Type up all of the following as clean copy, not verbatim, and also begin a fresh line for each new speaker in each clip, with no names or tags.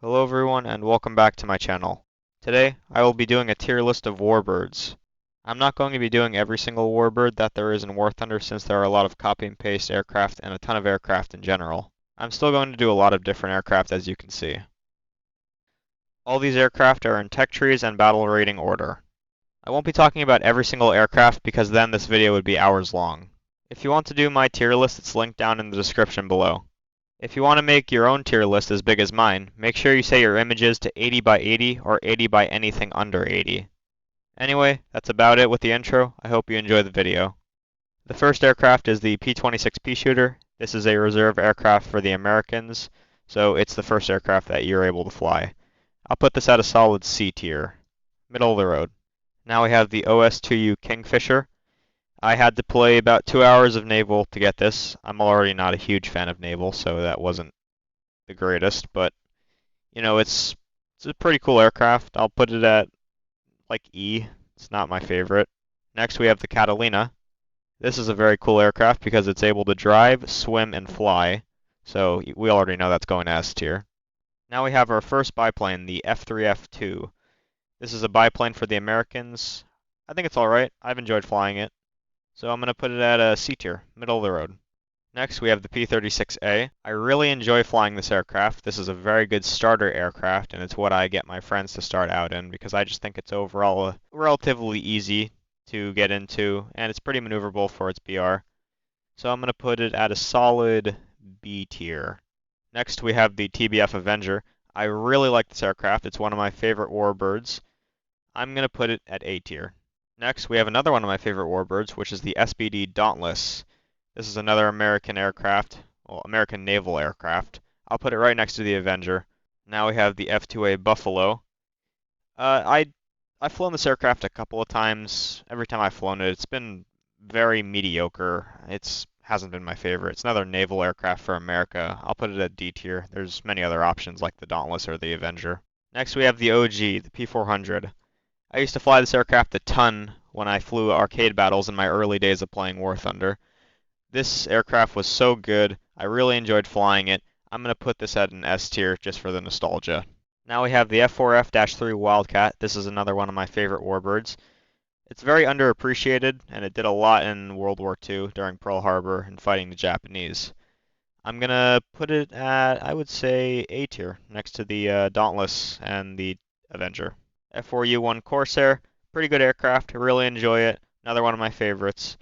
Hello everyone and welcome back to my channel. Today I will be doing a tier list of warbirds. I'm not going to be doing every single warbird that there is in War Thunder since there are a lot of copy and paste aircraft and a ton of aircraft in general. I'm still going to do a lot of different aircraft as you can see. All these aircraft are in tech trees and battle rating order. I won't be talking about every single aircraft because then this video would be hours long. If you want to do my tier list, it's linked down in the description below. If you want to make your own tier list as big as mine, make sure you set your images to 80 by 80 or 80 by anything under 80. Anyway, that's about it with the intro. I hope you enjoy the video. The first aircraft is the P-26 Peashooter. This is a reserve aircraft for the Americans, so it's the first aircraft that you're able to fly. I'll put this at a solid C tier, middle of the road. Now we have the OS-2U Kingfisher. I had to play about 2 hours of Naval to get this. I'm already not a huge fan of Naval, so that wasn't the greatest, but you know, it's a pretty cool aircraft. I'll put it at like E. It's not my favorite. Next we have the Catalina. This is a very cool aircraft because it's able to drive, swim, and fly. So we already know that's going to S tier. Now we have our first biplane, the F3F2. This is a biplane for the Americans. I think it's alright. I've enjoyed flying it. So I'm going to put it at a C tier, middle of the road. Next, we have the P-36A. I really enjoy flying this aircraft. This is a very good starter aircraft, and it's what I get my friends to start out in because I just think it's overall relatively easy to get into, and it's pretty maneuverable for its BR. So I'm going to put it at a solid B tier. Next, we have the TBF Avenger. I really like this aircraft. It's one of my favorite warbirds. I'm going to put it at A tier. Next, we have another one of my favorite warbirds, which is the SBD Dauntless. This is another American aircraft, well, American naval aircraft. I'll put it right next to the Avenger. Now we have the F-2A Buffalo. I've flown this aircraft a couple of times. Every time I've flown it, it's been very mediocre. It hasn't been my favorite. It's another naval aircraft for America. I'll put it at D tier. There's many other options like the Dauntless or the Avenger. Next we have the OG, the P-400. I used to fly this aircraft a ton when I flew arcade battles in my early days of playing War Thunder. This aircraft was so good. I really enjoyed flying it. I'm going to put this at an S tier just for the nostalgia. Now we have the F4F-3 Wildcat. This is another one of my favorite warbirds. It's very underappreciated, and it did a lot in World War II during Pearl Harbor and fighting the Japanese. I'm going to put it at, I would say, A tier, next to the Dauntless and the Avenger. F4U-1 Corsair, pretty good aircraft. I really enjoy it. Another one of my favorites.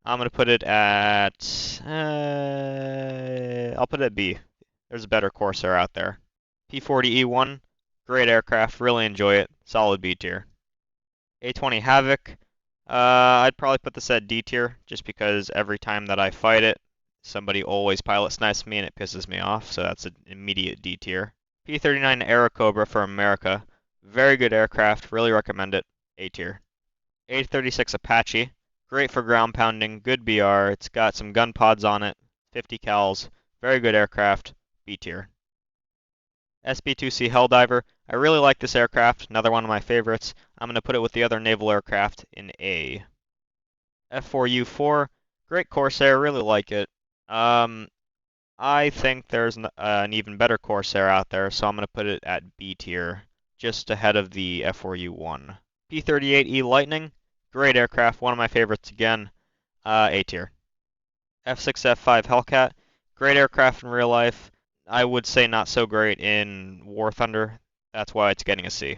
I'm going to put it at, I'll put it at B. There's a better Corsair out there. P-40E-1, great aircraft, really enjoy it. Solid B tier. A-20 Havoc, I'd probably put this at D tier, just because every time that I fight it, somebody always pilot snipes me and it pisses me off, so that's an immediate D tier. P-39 Airacobra for America, very good aircraft, really recommend it, A tier. A-36 Apache, great for ground pounding, good BR, it's got some gun pods on it, 50 cals, very good aircraft, B tier. SB-2C Helldiver, I really like this aircraft, another one of my favorites. I'm going to put it with the other naval aircraft in A. F4U-4, great Corsair, really like it. I think there's an even better Corsair out there, so I'm going to put it at B tier, just ahead of the F4U-1. P-38E Lightning, great aircraft, one of my favorites again, A tier. F6F5 Hellcat, great aircraft in real life. I would say not so great in War Thunder. That's why it's getting a C.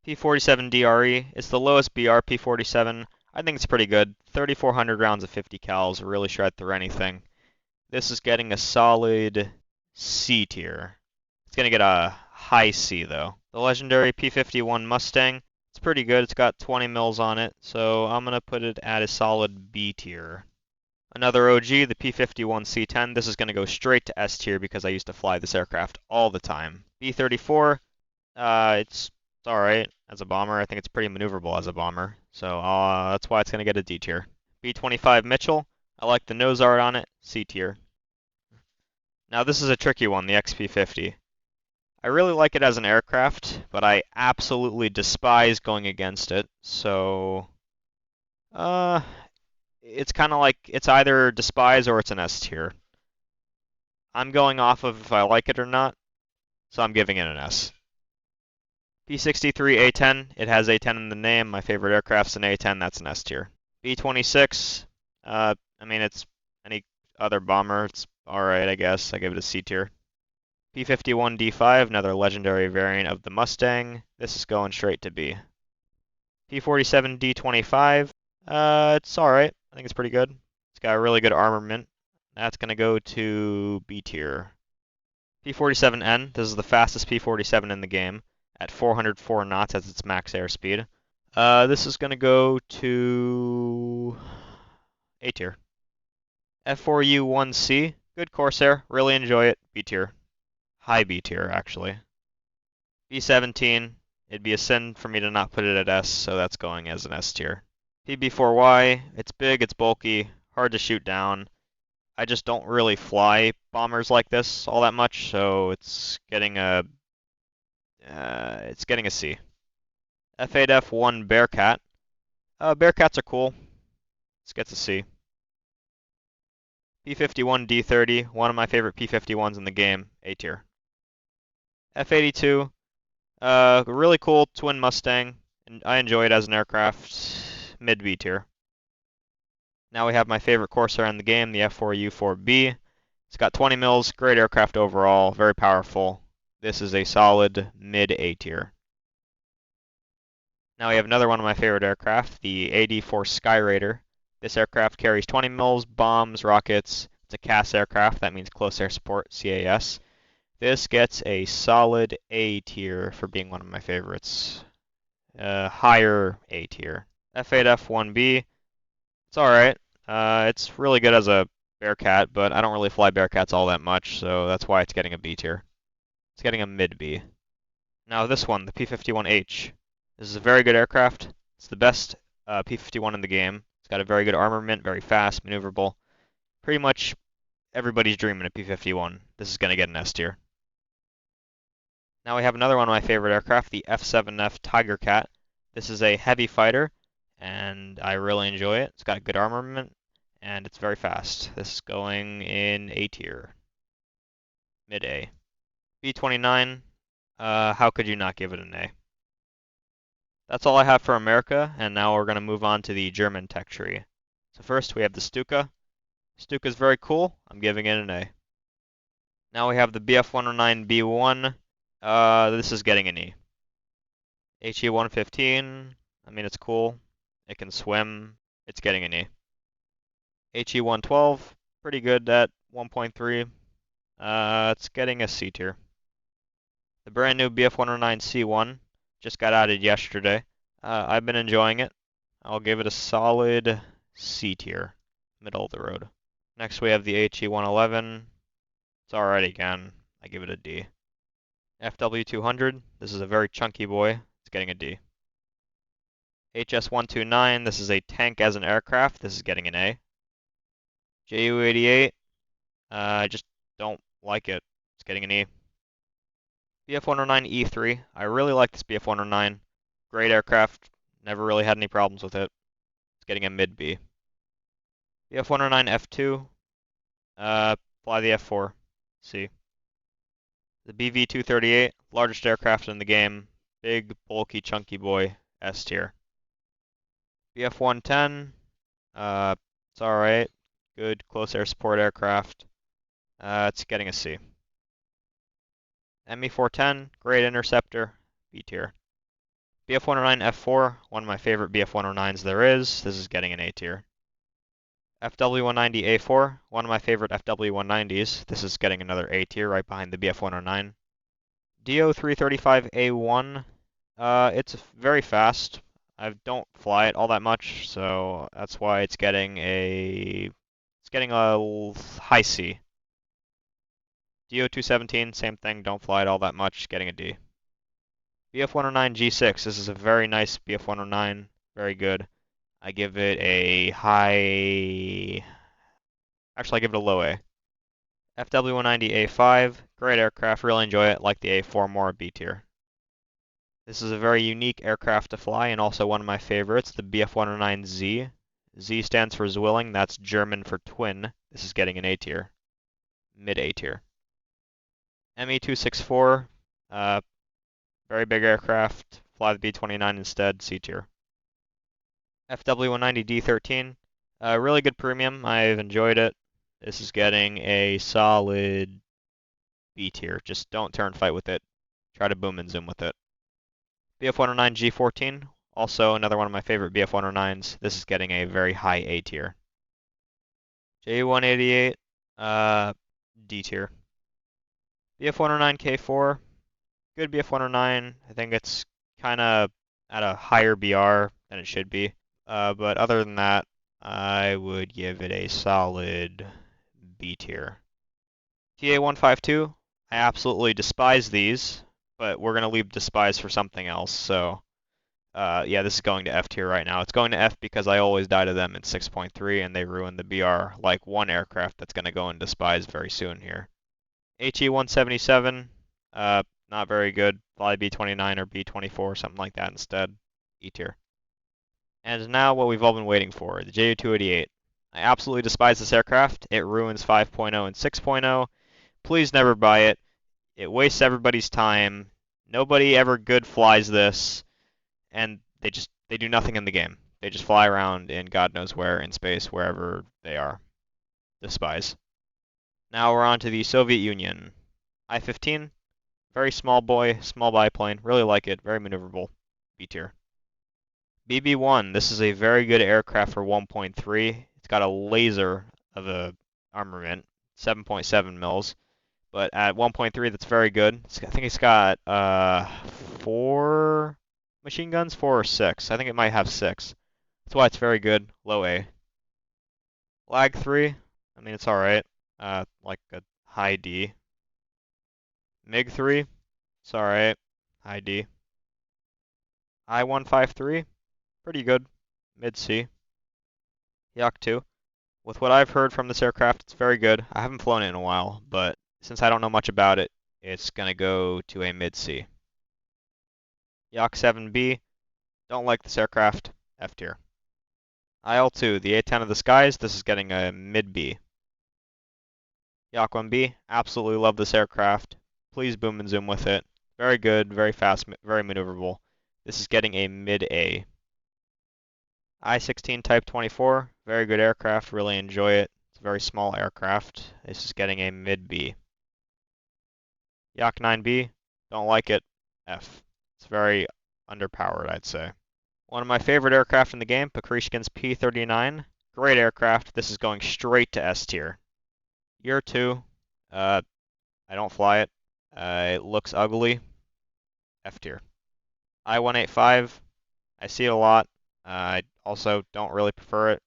P-47 DRE, it's the lowest BR P-47. I think it's pretty good. 3,400 rounds of 50 cals, really shred through anything. This is getting a solid C tier. It's going to get a high C though. The legendary P-51 Mustang, it's pretty good. It's got 20 mils on it, so I'm going to put it at a solid B tier. Another OG, the P-51 C-10. This is going to go straight to S tier because I used to fly this aircraft all the time. B-34, it's alright as a bomber. I think it's pretty maneuverable as a bomber, so that's why it's going to get a D tier. B-25 Mitchell, I like the nose art on it, C tier. Now this is a tricky one, the XP-50. I really like it as an aircraft, but I absolutely despise going against it, so it's kind of like it's either despise or it's an S tier. I'm going off of if I like it or not. so I'm giving it an S. P-63A-10, it has A-10 in the name. My favorite aircraft's an A-10, that's an S tier. B-26, I mean, it's any other bomber. It's alright, I guess. I give it a C tier. P-51D5, another legendary variant of the Mustang. This is going straight to B. P-47D25, it's alright. I think it's pretty good. It's got a really good armament. That's going to go to B tier. P-47N, this is the fastest P-47 in the game, at 404 knots as its max airspeed. This is going to go to A tier. F4U-1C, good Corsair, really enjoy it, B tier. High B tier, actually. B-17, it'd be a sin for me to not put it at S, so that's going as an S tier. PB-4Y, it's big, it's bulky, hard to shoot down. I just don't really fly bombers like this all that much, so it's getting a C. F8F1 Bearcat. Bearcats are cool. This gets a C. P-51D30, one of my favorite P-51s in the game, A tier. F-82, really cool twin Mustang, and I enjoy it as an aircraft, mid B tier. Now we have my favorite Corsair in the game, the F4U-4B. It's got 20 mils, great aircraft overall, very powerful. This is a solid mid A tier. Now we have another one of my favorite aircraft, the AD-4 Skyraider. This aircraft carries 20 mils, bombs, rockets. It's a CAS aircraft, that means Close Air Support, CAS. This gets a solid A tier for being one of my favorites. Higher A tier. F8F1B, it's alright. It's really good as a Bearcat, but I don't really fly Bearcats all that much, so that's why it's getting a B tier. It's getting a mid B. Now this one, the P-51H. This is a very good aircraft. It's the best P-51 in the game. It's got a very good armament, very fast, maneuverable. Pretty much everybody's dreaming of P-51. This is going to get an S tier. Now we have another one of my favorite aircraft, the F7F Tiger Cat. This is a heavy fighter, and I really enjoy it. It's got good armament, and it's very fast. This is going in A tier. Mid A. B-29, how could you not give it an A? That's all I have for America, and now we're going to move on to the German tech tree. So first we have the Stuka. Stuka is very cool. I'm giving it an A. Now we have the Bf-109B1. This is getting an E. HE-115, I mean, it's cool. It can swim. It's getting an E. HE-112, pretty good at 1.3. It's getting a C tier. The brand new Bf-109C1 just got added yesterday. I've been enjoying it. I'll give it a solid C tier, middle of the road. Next we have the HE-111. It's alright again. I give it a D. FW-200. This is a very chunky boy. It's getting a D. HS-129. This is a tank as an aircraft. This is getting an A. JU-88. I just don't like it. It's getting an E. Bf-109E3. I really like this Bf-109. Great aircraft. Never really had any problems with it. It's getting a mid B. Bf-109F2. Fly the F4. C. The BV-238. Largest aircraft in the game. Big, bulky, chunky boy. S tier. Bf-110. It's alright. Good close air support aircraft. It's getting a C. ME-410, great interceptor, B tier. Bf-109F4, one of my favorite Bf-109s there is. This is getting an A tier. FW-190A4, one of my favorite FW-190s. This is getting another A tier right behind the Bf-109. DO-335A1, it's very fast. I don't fly it all that much, so that's why it's getting a high C. DO-217, same thing, don't fly it all that much, getting a D. Bf-109G6, this is a very nice Bf-109, very good. I give it a high... Actually, I give it a low A. FW-190A5, great aircraft, really enjoy it, like the A4 more, B tier. This is a very unique aircraft to fly, and also one of my favorites, the Bf-109Z. Z stands for Zwilling, that's German for twin. This is getting an A tier. Mid A tier. ME-264, Uh, very big aircraft. Fly the B-29 instead, C tier. FW-190D13. Really good premium. I've enjoyed it. This is getting a solid B tier. Just don't turn fight with it. Try to boom and zoom with it. BF-109G14. Also another one of my favorite BF-109s. This is getting a very high A tier. J188, D tier. BF-109K4, good BF-109. I think it's kind of at a higher BR than it should be. But other than that, I would give it a solid B tier. TA-152, I absolutely despise these, but we're going to leave despise for something else. So, yeah, this is going to F tier right now. It's going to F because I always die to them in 6.3, and they ruin the BR like one aircraft that's going to go in despise very soon here. HE-177, not very good. Fly B-29 or B-24, something like that instead. E tier. And now what we've all been waiting for, the Ju-288. I absolutely despise this aircraft. It ruins 5.0 and 6.0. Please never buy it. It wastes everybody's time. Nobody ever good flies this, and they do nothing in the game. They just fly around in God knows where in space, wherever they are. Despise. Now we're on to the Soviet Union. I-15, very small boy, small biplane. Really like it. Very maneuverable. B tier. BB-1, this is a very good aircraft for 1.3. It's got a laser of a armament, 7.7 mils. But at 1.3, that's very good. I think it's got 4 machine guns, 4 or 6. I think it might have 6. That's why it's very good. Low A. Lag 3, I mean, it's alright. Like a high D. MiG 3, it's alright. High D. I-153, pretty good. Mid C. Yak 2. With what I've heard from this aircraft, it's very good. I haven't flown it in a while, but since I don't know much about it, it's going to go to a mid C. Yak 7B, don't like this aircraft. F tier. IL-2, the A-10 of the skies, this is getting a mid B. Yak 1B, absolutely love this aircraft. Please boom and zoom with it. Very good, very fast, very maneuverable. This is getting a mid A. I-16 Type 24, very good aircraft, really enjoy it. It's a very small aircraft. This is getting a mid B. Yak 9B, don't like it. F. It's very underpowered, I'd say. One of my favorite aircraft in the game, Pakrishkin's P-39. Great aircraft. This is going straight to S tier. Year 2, I don't fly it. It looks ugly. F tier. I-185, I see it a lot. I also don't really prefer it.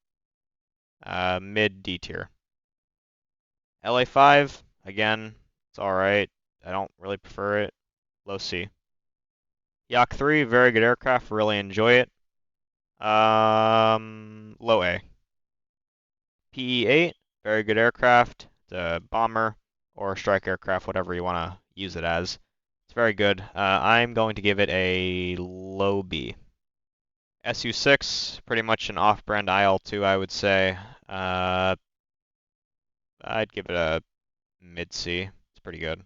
Mid D tier. LA-5, again, it's alright. I don't really prefer it. Low C. Yak 3, very good aircraft, really enjoy it. Low A. PE-8, very good aircraft. It's a bomber or a strike aircraft, whatever you want to use it as. It's very good. I'm going to give it a low B. Su-6, pretty much an off-brand IL-2, I would say. I'd give it a mid-C. It's pretty good.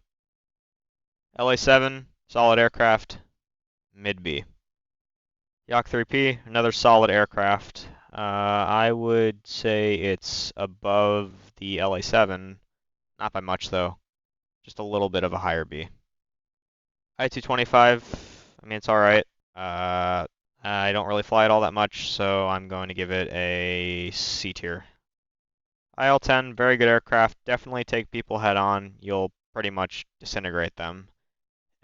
LA-7, solid aircraft, mid-B. Yak 3P, another solid aircraft. I would say it's above the LA-7. Not by much, though. Just a little bit of a higher B. I-225, I mean, it's alright. I don't really fly it all that much, so I'm going to give it a C tier. IL-10, very good aircraft. Definitely take people head on. You'll pretty much disintegrate them.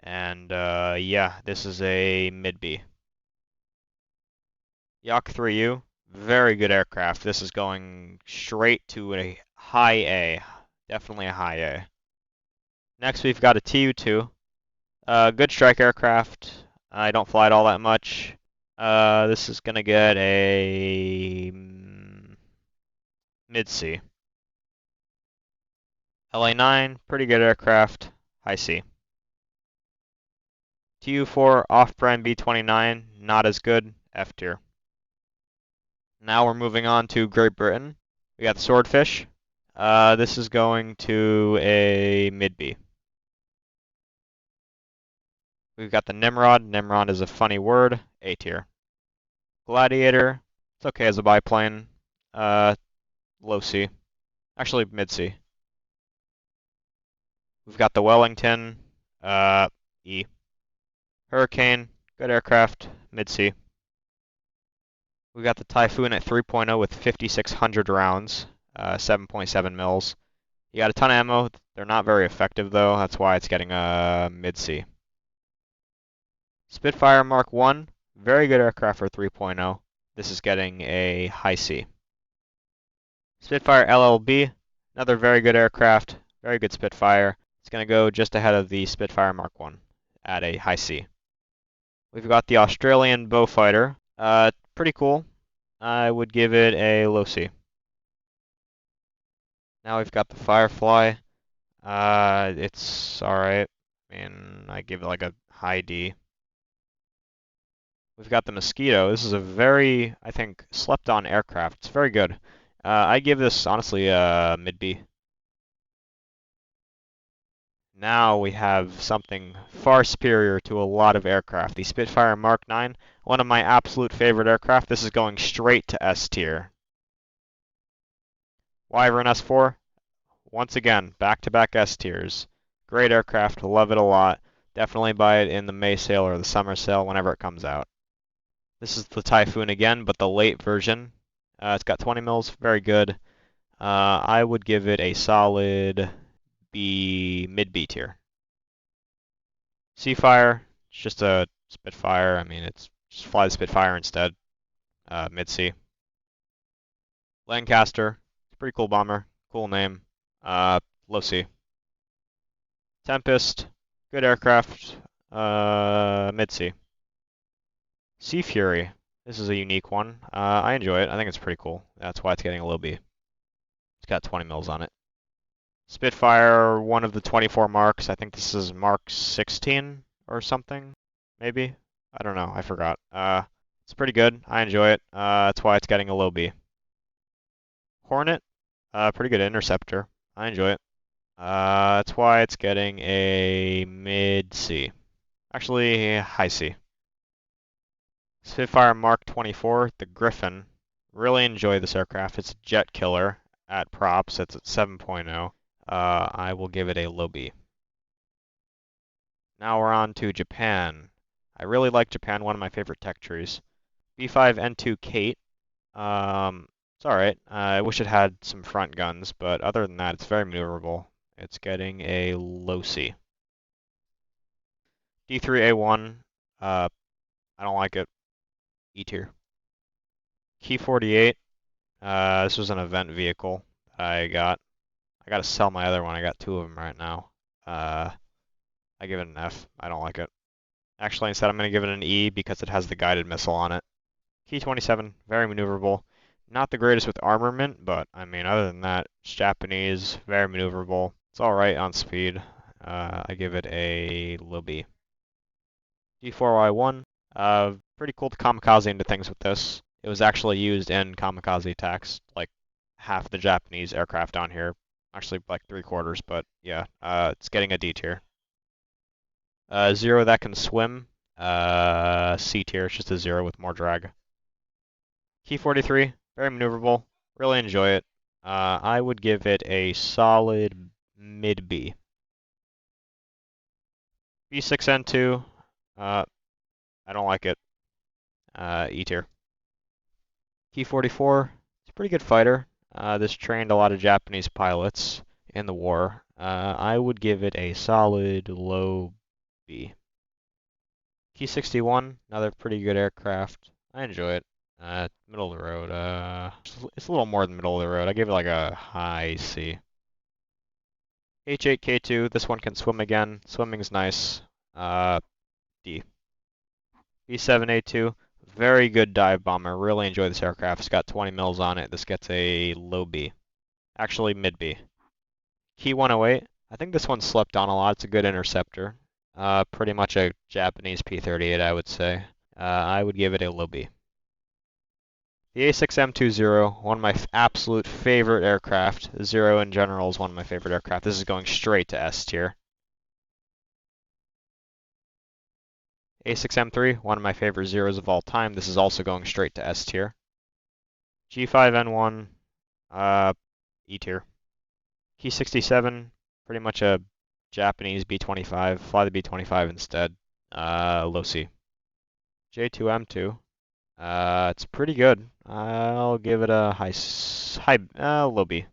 And yeah, this is a mid B. Yak 3U, very good aircraft. This is going straight to a high A. Definitely a high A. Next, we've got a Tu-2. Good strike aircraft. I don't fly it all that much. This is going to get a mid-C. LA-9, pretty good aircraft, high C. Tu-4, off-brand B-29, not as good, F tier. Now we're moving on to Great Britain. We got the Swordfish. This is going to a mid-B. We've got the Nimrod. Nimrod is a funny word. A tier. Gladiator. It's okay as a biplane. Uh, low C. Actually, mid C. We've got the Wellington. E. Hurricane. Good aircraft. Mid C. We got the Typhoon at 3.0 with 5,600 rounds. 7.7 mils. You got a ton of ammo. They're not very effective though. That's why it's getting a mid C. Spitfire Mark 1, very good aircraft for 3.0. This is getting a high C. Spitfire LLB, another very good aircraft, very good Spitfire. It's going to go just ahead of the Spitfire Mark 1 at a high C. We've got the Australian Beaufighter. Pretty cool. I would give it a low C. Now we've got the Firefly. It's alright. I mean, I give it like a high D. We've got the Mosquito. This is a very, I think, slept-on aircraft. It's very good. I give this, honestly, a mid-B. Now we have something far superior to a lot of aircraft. The Spitfire Mark 9, one of my absolute favorite aircraft. This is going straight to S tier. Wyvern S4, once again, back-to-back S tiers. Great aircraft, love it a lot. Definitely buy it in the May sale or the summer sale whenever it comes out. This is the Typhoon again, but the late version. It's got 20 mils, very good. I would give it a solid B, mid-B tier. Seafire, it's just a Spitfire. I mean, it's just fly the Spitfire instead. Mid-C. Lancaster, it's a pretty cool bomber, cool name. Low C. Tempest, good aircraft. Mid-C. Sea Fury. This is a unique one. I enjoy it. I think it's pretty cool. That's why it's getting a low B. It's got 20 mils on it. Spitfire, one of the 24 marks. I think this is Mark 16 or something, maybe. I don't know. I forgot. It's pretty good. I enjoy it. That's why it's getting a low B. Hornet, pretty good interceptor. I enjoy it. That's why it's getting a mid C. Actually, high C. Spitfire Mark 24, the Griffin. Really enjoy this aircraft. It's a jet killer at props. It's at 7.0. I will give it a low B. Now we're on to Japan. I really like Japan, one of my favorite tech trees. B5N2 Kate. It's alright. I wish it had some front guns, but other than that, it's very maneuverable. It's getting a low C. D3A1. I don't like it. E tier. Key 48. This was an event vehicle that I got. I gotta sell my other one. I got two of them right now. I give it an F. I don't like it. Actually, instead, I'm gonna give it an E because it has the guided missile on it. Key 27, very maneuverable. Not the greatest with armament, but I mean, other than that, it's Japanese, very maneuverable. It's alright on speed. I give it a low B. D4Y1. Pretty cool to kamikaze into things with this. It was actually used in kamikaze attacks, like half the Japanese aircraft on here. Actually, like 3/4, but yeah, it's getting a D tier. Zero that can swim. C tier, it's just a zero with more drag. Key 43, very maneuverable. Really enjoy it. I would give it a solid mid B. B6N2. I don't like it. E tier. Key 44. It's a pretty good fighter. This trained a lot of Japanese pilots in the war. I would give it a solid low B. Key 61, another pretty good aircraft. I enjoy it. Middle of the road. It's a little more than middle of the road. I give it like a high C. H8K2, this one can swim again. Swimming's nice. D. B7A2, very good dive bomber. Really enjoy this aircraft. It's got 20 mils on it. This gets a low B. Actually, mid B. Key 108, I think this one slept on a lot. It's a good interceptor. Pretty much a Japanese P-38, I would say. I would give it a low B. The A6M20, one of my absolute favorite aircraft. Zero in general is one of my favorite aircraft. This is going straight to S tier. A6M3, one of my favorite Zeros of all time. This is also going straight to S tier. G5N1, E tier. Key 67, pretty much a Japanese B-25. Fly the B-25 instead. Low C. J2M2, it's pretty good. I'll give it a low B.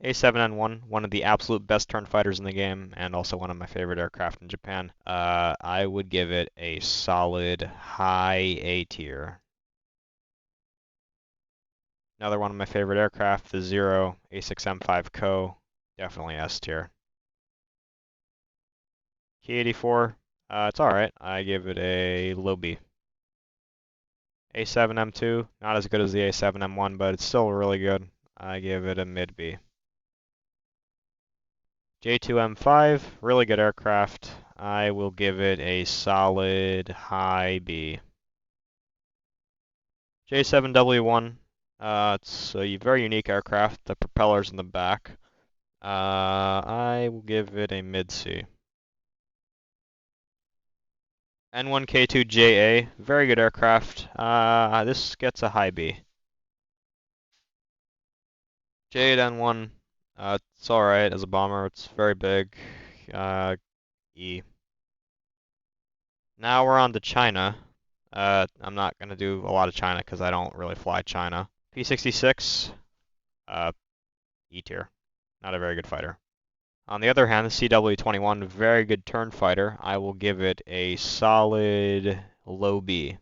A7N1, one of the absolute best turn fighters in the game, and also one of my favorite aircraft in Japan. I would give it a solid high A tier. Another one of my favorite aircraft, the Zero A6M5 Co. Definitely S tier. K84, it's alright. I give it a low B. A7M2, not as good as the A7M1, but it's still really good. I give it a mid B. J2M5, really good aircraft. I will give it a solid high B. J7W1, it's a very unique aircraft. The propeller's in the back. I will give it a mid C. N1K2JA, very good aircraft. This gets a high B. J8N1, it's alright as a bomber. It's very big. E. Now we're on to China. I'm not going to do a lot of China because I don't really fly China. P66, E tier. Not a very good fighter. On the other hand, the CW21, very good turn fighter. I will give it a solid low B.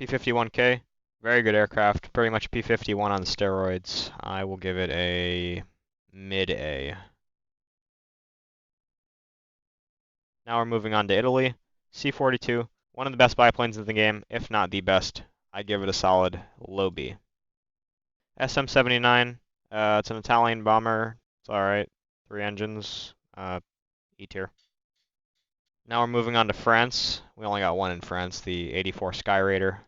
P51K, very good aircraft. Pretty much P51 on steroids. I will give it a mid A. Now we're moving on to Italy. C42, one of the best biplanes in the game, if not the best. I give it a solid low B. SM79, it's an Italian bomber. It's alright. 3 engines, E tier. Now we're moving on to France. We only got one in France, the 84 Sky Raider.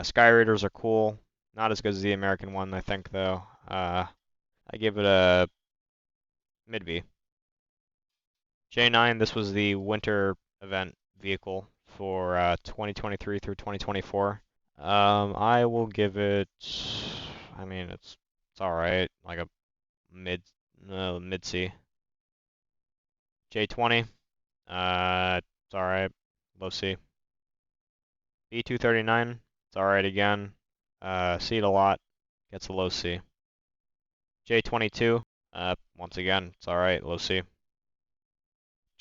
Sky Raiders are cool. Not as good as the American one, I think, though. I give it a mid B. J9, this was the winter event vehicle for 2023 through 2024. I will give it, I mean, it's alright, like a mid C. J20, it's alright, low C. B239, it's alright again. See it a lot, gets a low C. J22, once again, it's alright, low C.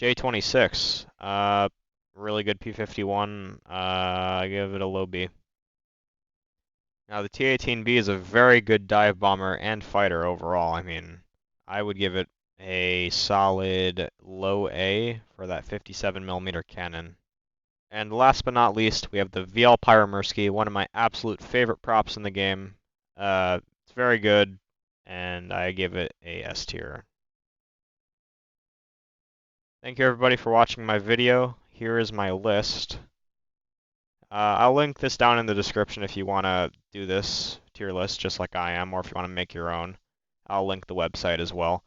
J26, really good P51, I give it a low B. Now the T-18B is a very good dive bomber and fighter overall. I mean, I would give it a solid low A for that 57mm cannon. And last but not least, we have the VL Pyromersky, one of my absolute favorite props in the game. It's very good, and I give it a S tier. Thank you everybody for watching my video. Here is my list. I'll link this down in the description if you want to do this tier list just like I am, or if you want to make your own. I'll link the website as well.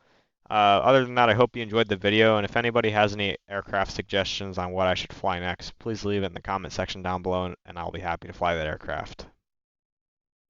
Other than that, I hope you enjoyed the video, and if anybody has any aircraft suggestions on what I should fly next, please leave it in the comment section down below, and I'll be happy to fly that aircraft.